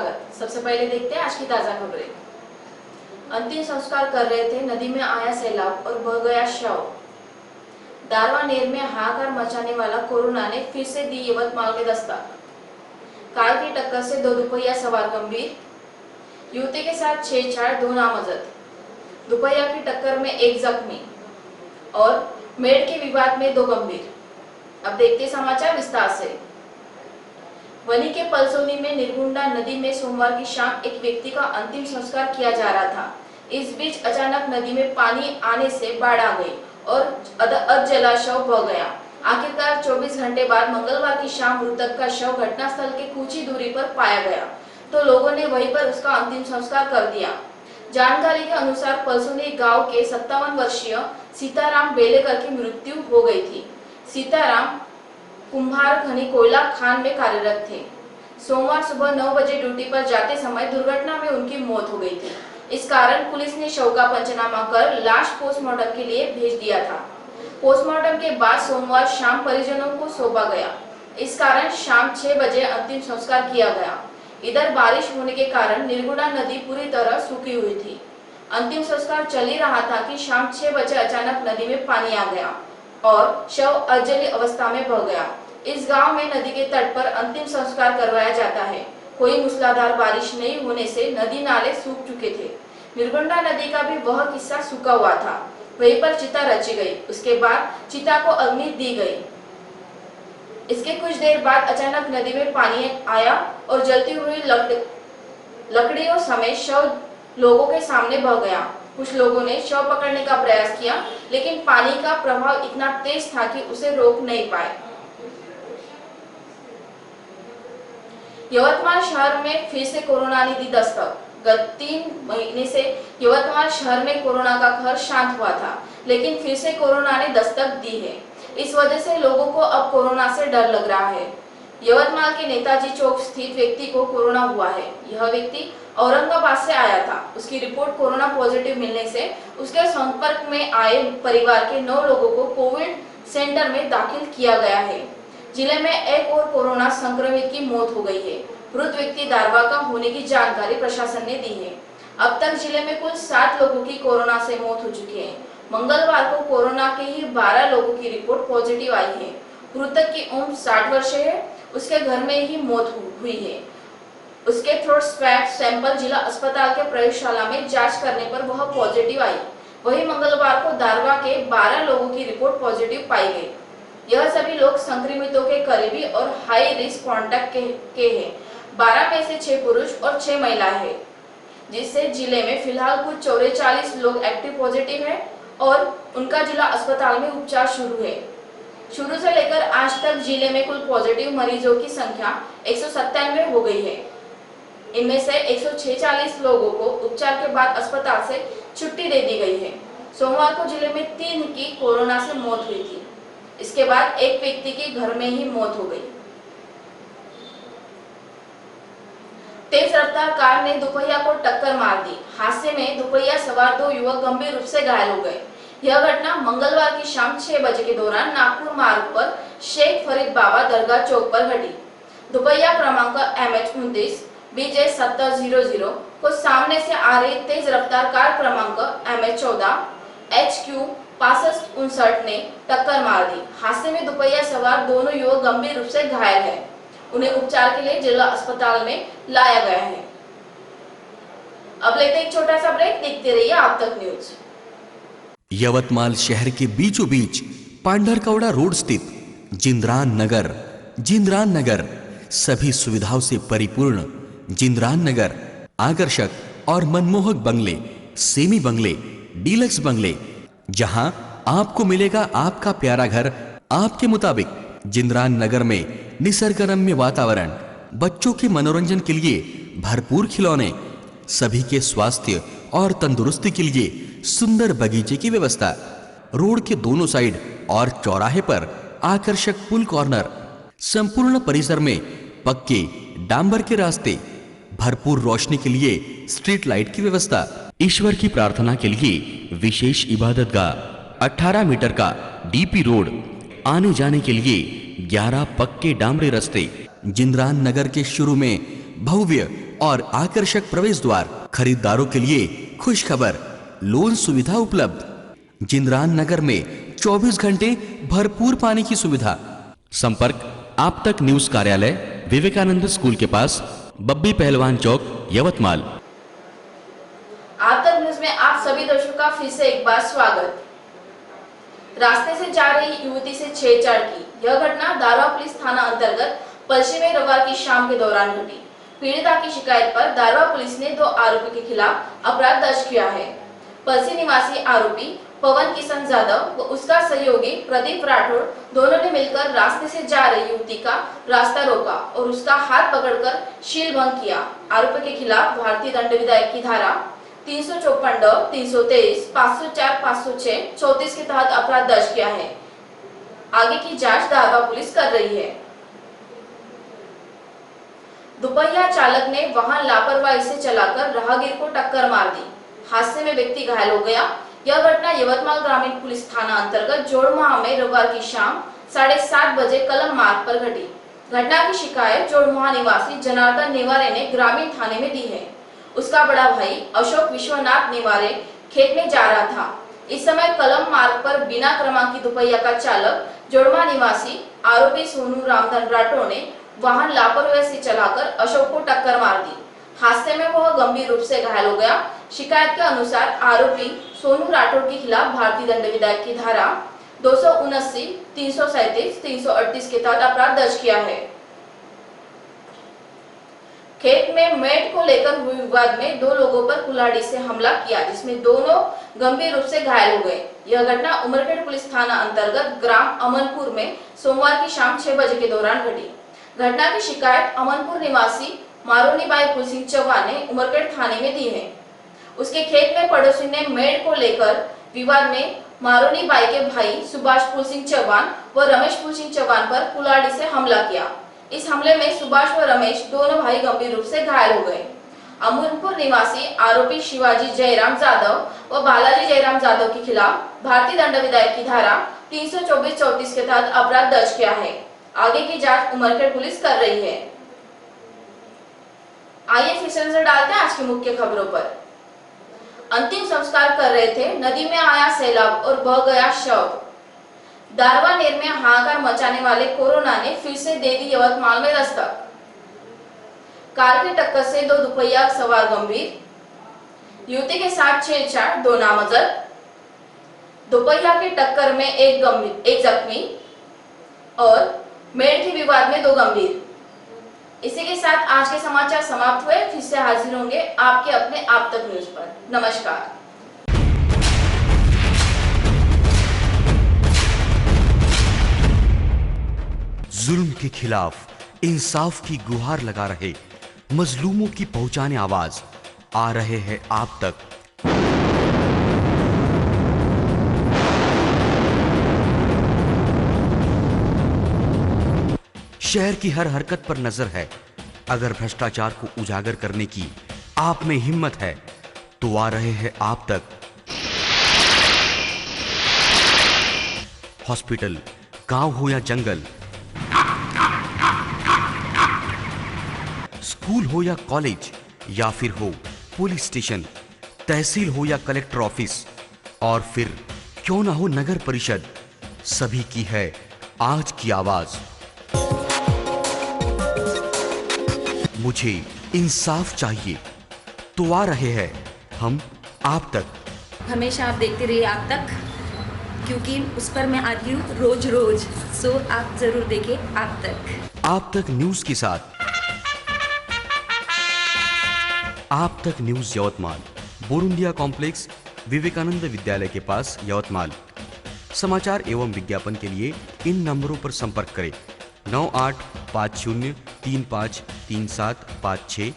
स्वागत। सबसे पहले देखते हैं आज की ताजा खबरें। अंतिम संस्कार कर रहे थे, नदी में आया सैलाब और बह गया शव। दारवा नेर में हाहाकार मचाने वाला कोरोना ने फिर से दी यवतमाल में दस्तक। कार की टक्कर से 2 दुपहिया सवार गंभीर, युवती के साथ छेड़छाड़, 2 नामजद। दुपहिया की टक्कर में 1 जख्मी और मेड़ के विवाद में 2 गंभीर। अब देखते समाचार विस्तार से। वनी के पलसोनी में निर्गुंडा नदी में सोमवार की शाम एक व्यक्ति का अंतिम संस्कार किया जा रहा था। इस बीच अचानक नदी में पानी आने से बाढ़ आ गई और अधजला शव बह गया। आखिरकार 24 घंटे बाद मंगलवार की शाम मृतक का शव घटनास्थल के कुछ ही दूरी पर पाया गया, तो लोगों ने वहीं पर उसका अंतिम संस्कार कर दिया। जानकारी के अनुसार पलसोनी गांव के 57 वर्षीय सीताराम बेलेकर की मृत्यु हो गई थी। सीताराम कुम्हार खनी कोयला खान में कार्यरत थे। सोमवार सुबह 9 बजे ड्यूटी पर जाते समय दुर्घटना में उनकी मौत हो गई थी। इस कारण पुलिस ने शव का पंचनामा कर लाश पोस्टमार्टम के लिए भेज दिया था। पोस्टमार्टम के बाद सोमवार शाम परिजनों को सौंपा गया। इस कारण शाम 6 बजे अंतिम संस्कार किया गया। इधर बारिश होने के कारण निर्गुंडा नदी पूरी तरह सूखी हुई थी। अंतिम संस्कार चल ही रहा था कि शाम 6 बजे अचानक नदी में पानी आ गया और शव अजली अवस्था में बह गया। इस गांव में नदी के तट पर अंतिम संस्कार करवाया जाता है। कोई मूसलाधार बारिश नहीं होने से नदी नाले सूख चुके थे। निर्गुंडा नदी का भी वह किस्सा सूखा हुआ था। वहीं पर चिता रची गई। उसके बाद चिता को अग्नि दी गई। इसके कुछ देर बाद अचानक नदी में पानी आया और जलती हुई लकड़ियों समेत शव लोगों के सामने बह गया। कुछ लोगों ने शव पकड़ने का प्रयास किया, लेकिन पानी का प्रभाव इतना तेज था कि उसे रोक नहीं पाए। यवतमाल शहर में फिर से कोरोना ने दी दस्तक। गत 3 महीने से यवतमाल शहर में कोरोना का कहर शांत हुआ था, लेकिन फिर से कोरोना ने दस्तक दी है। इस वजह से लोगों को अब कोरोना से डर लग रहा है। यवतमाल के नेताजी चौक स्थित व्यक्ति को कोरोना हुआ है। यह व्यक्ति औरंगाबाद से आया था। उसकी रिपोर्ट कोरोना पॉजिटिव मिलने से उसके संपर्क में आए परिवार के 9 लोगों को कोविड सेंटर में दाखिल किया गया है। जिले में एक और कोरोना संक्रमित की मौत हो गई है। मृत व्यक्ति दारवा का होने की जानकारी प्रशासन ने दी है। अब तक जिले में कुल 7 लोगों की कोरोना से मौत हो चुकी है। मंगलवार को कोरोना के ही 12 लोगों की रिपोर्ट पॉजिटिव आई है। मृतक की उम्र 60 वर्ष है। उसके घर में ही मौत हुई है। उसके थ्रोट स्वैब सैंपल जिला अस्पताल के प्रयोगशाला में जांच करने पर वह पॉजिटिव आई। वहीं मंगलवार को दारवा के 12 लोगों की रिपोर्ट पॉजिटिव पाई गई। यह सभी लोग संक्रमितों के करीबी और हाई रिस्क कॉन्टैक्ट के हैं। 12 में से 6 पुरुष और 6 महिलाएं हैं, जिससे जिले में फिलहाल कुल 44 लोग एक्टिव पॉजिटिव हैं और उनका जिला अस्पताल में उपचार शुरू है। शुरू से लेकर आज तक जिले में कुल पॉजिटिव मरीजों की संख्या 197 हो गई है। इनमें से 146 लोगों को उपचार के बाद अस्पताल से छुट्टी दे दी गई है। सोमवार को जिले में 3 की कोरोना से मौत हुई थी। इसके बाद एक व्यक्ति की घर में ही मौत हो गई। तेज रफ्तार कार ने दुपहिया को टक्कर मार दी। हादसे में दुपहिया सवार 2 युवक गंभीर रूप से घायल हो गए। यह घटना मंगलवार की शाम 6 बजे के दौरान नागपुर मार्ग पर शेख फरीद बाबा दरगाह चौक पर घटी। दुपहिया क्रमांक MH29 BJ7000 को सामने से आ रही तेज रफ्तार कार क्रमांक MH14 HQ 6559 ने टक्कर मार दी। हादसे में दुपहिया सवार दोनों युवक गंभीर रूप से घायल हैं। उन्हें उपचार के लिए जिला अस्पताल में लाया गया है। अब लेते एक छोटा सा ब्रेक, देखते रहिए आप तक न्यूज। यवतमाल शहर के बीचों बीच पांढरकौड़ा रोड स्थित जिंद्रान नगर सभी सुविधाओं से परिपूर्ण जिंद्रान नगर आकर्षक और मनमोहक बंगले, सेमी बंगले, डीलक्स बंगले, जहां आपको मिलेगा आपका प्यारा घर आपके मुताबिक। जिंद्रान नगर में निसर्गरम्य वातावरण, बच्चों के मनोरंजन के लिए भरपूर खिलौने, सभी के स्वास्थ्य और तंदुरुस्ती के लिए सुंदर बगीचे की व्यवस्था, रोड के दोनों साइड और चौराहे पर आकर्षक पुल कॉर्नर, संपूर्ण परिसर में पक्के डांबर के रास्ते, भरपूर रोशनी के लिए स्ट्रीट लाइट की व्यवस्था, ईश्वर की प्रार्थना के लिए विशेष इबादतगाह, 18 मीटर का डीपी रोड, आने जाने के लिए 11 पक्के डामरे रास्ते। जिंद्रान नगर के शुरू में भव्य और आकर्षक प्रवेश द्वार। खरीदारों के लिए खुश खबर, लोन सुविधा उपलब्ध। जिंद्रान नगर में 24 घंटे भरपूर पानी की सुविधा। संपर्क आप तक न्यूज कार्यालय, विवेकानंद स्कूल के पास, बब्बी पहलवान चौक, यवतमाल। आप तक न्यूज में आप सभी दर्शकों का फिर से एक बार स्वागत। रास्ते से जा रही युवती से छेड़छाड़ की यह घटना दारवा पुलिस थाना अंतर्गत पश्चिम में रविवार की शाम के दौरान घटी। पीड़िता की शिकायत पर दारवा पुलिस ने 2 आरोपी के खिलाफ अपराध दर्ज किया है। पलसी निवासी आरोपी पवन किशन जाधव व उसका सहयोगी प्रदीप राठौड़ दोनों ने मिलकर रास्ते से जा रही युवती का रास्ता रोका और उसका हाथ पकड़कर शील भंग किया। आरोपी के खिलाफ भारतीय दंड विधेयक की धारा 354, 323, 504, 506, 34 के तहत अपराध दर्ज किया है। आगे की जांच दारवा पुलिस कर रही है। दुपहिया चालक ने वाहन लापरवाही से चलाकर राहगीर को टक्कर मार दी। हादसे में व्यक्ति घायल हो गया। यह घटना यवतमाल ग्रामीण पुलिस थाना अंतर्गत जोड़माह में रविवार की शाम 7:30 बजे कलम मार्ग पर घटी। घटना की शिकायत जोड़माह निवासी जनार्दन नेवारे ने ग्रामीण थाने में दी है। उसका बड़ा भाई अशोक विश्वनाथ नेवारे खेत में जा रहा था। इस समय कलम मार्ग पर बिना क्रमांकित दुपहिया का चालक जोड़मा निवासी आरोपी सोनू रामधन राठौड़ ने वाहन लापरवाही से चलाकर अशोक को टक्कर मार दी। हादसे में वह गंभीर रूप से घायल हो गया। शिकायत के अनुसार आरोपी सोनू राठौड़ के खिलाफ भारतीय दंड विधेयक की धारा 279, 337, 338 के तहत अपराध दर्ज किया है। खेत में मेट को लेकर हुए विवाद में 2 लोगों पर कुल्हाड़ी से हमला किया, जिसमें दोनों गंभीर रूप से घायल हो गए। यह घटना उमरखेड़ पुलिस थाना अंतर्गत ग्राम अमनपुर में सोमवार की शाम 6 बजे के दौरान घटी। घटना की शिकायत अमनपुर निवासी मारोनीबाई पुलसिंह चौहान ने उमरखेड़ थाने में दी है। उसके खेत में पड़ोसी ने मेड़ को लेकर विवाद में मारोनीबाई के भाई सुभाष पुलसिंह चौहान व रमेश पुलसिंह चौहान पर कुल्हाड़ी से हमला किया। इस हमले में सुभाष व रमेश दोनों भाई गंभीर रूप से घायल हो गए। अमनपुर निवासी आरोपी शिवाजी जयराम जाधव व बालाजी जयराम जाधव के खिलाफ भारतीय दंड विधेयक की धारा 324-34 के तहत अपराध दर्ज किया है। आगे की जांच उमरखेड़ पुलिस कर रही है। आइए फिर से नजर डालते हैं आज की मुख्य खबरों पर। अंतिम संस्कार कर रहे थे, नदी में आया सैलाब और बह गया शव। दारवा नेर में हाहाकार मचाने वाले कोरोना ने फिर से दे दी यवतमाल में दस्तक। कार की टक्कर से 2 दुपहिया सवार गंभीर, युवती के साथ छेड़छाड़, 2 नामजद। दुपहिया की टक्कर में एक जख्मी और मेड़ के विवाद में 2 गंभीर। इसी के साथ आज के समाचार समाप्त हुए। फिर से हाजिर होंगे आपके अपने आप तक न्यूज पर। नमस्कार। जुल्म के खिलाफ इंसाफ की गुहार लगा रहे मजलूमों की पहुंचाने आवाज आ रहे हैं आप तक। शहर की हर हरकत पर नजर है। अगर भ्रष्टाचार को उजागर करने की आप में हिम्मत है तो आ रहे हैं आप तक। हॉस्पिटल, गांव हो या जंगल, स्कूल हो या कॉलेज, या फिर हो पुलिस स्टेशन, तहसील हो या कलेक्टर ऑफिस, और फिर क्यों ना हो नगर परिषद, सभी की है आज की आवाज। मुझे इंसाफ चाहिए तो आ रहे हैं हम आप तक। हमेशा आप देखते रहिए आप तक, क्योंकि उस पर मैं आती हूँ रोज रोज। सो आप जरूर देखें आप तक। आप तक न्यूज के साथ आप तक न्यूज यवतमाल, बोरुंडिया कॉम्प्लेक्स, विवेकानंद विद्यालय के पास, यवतमाल। समाचार एवं विज्ञापन के लिए इन नंबरों पर संपर्क करें। 9850353756